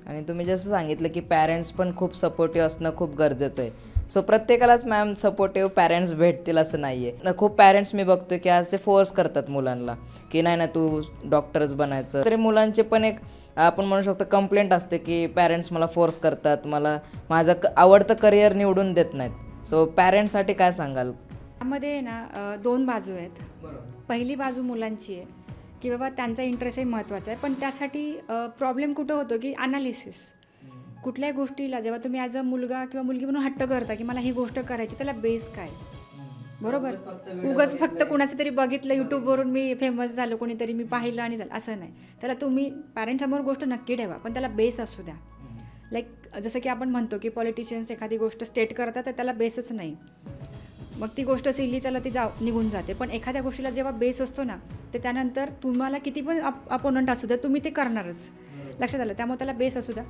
आणि तुम्ही जसं सांगितलं की पॅरेंट्स पण खूप सपोर्टिव्ह असणं खूप गरजेचं आहे. सो प्रत्येकालाच मॅम सपोर्टिव्ह पॅरेंट्स भेटतील असं नाही आहे. खूप पॅरेंट्स मी बघतो की आज ते फोर्स करतात मुलांना की नाही ना तू डॉक्टरच बनायचं. तरी मुलांचे पण एक आपण म्हणू शकतो कंप्लेंट असते की पॅरेंट्स मला फोर्स करतात, मला माझं आवडतं करिअर निवडून देत नाहीत. सो पॅरेंट्ससाठी काय सांगाल? त्यामध्ये ना दोन बाजू आहेत. पहिली बाजू मुलांची आहे की बाबा त्यांचा इंटरेस्टही महत्त्वाचा आहे, पण त्यासाठी प्रॉब्लेम कुठं होतो की ॲनालिसिस. कुठल्याही गोष्टीला जेव्हा तुम्ही ॲज अ मुलगा किंवा मुलगी म्हणून हट्ट करता की मला ही गोष्ट करायची, त्याला बेस काय? बरोबर. उगाच फक्त कुणाचं तरी बघितलं यूट्यूबवरून मी फेमस झालो, कोणीतरी मी पाहिलं आणि झालं असं नाही. त्याला तुम्ही पॅरेंट्ससमोर गोष्ट नक्की ठेवा, पण त्याला बेस असू द्या. लाईक जसं की आपण म्हणतो की पॉलिटिशियन्स एखादी गोष्ट स्टेट करतात तर त्याला बेसच नाही, मग ती गोष्ट सिली चला ती निघून जाते. पण एखाद्या गोष्टीला जेव्हा बेस असतो ना, तर त्यानंतर तुम्हाला किती पण अपोनंट असू द्या तुम्ही ते करणारच. लक्षात आलं. त्यामुळे त्याला बेस असू द्या.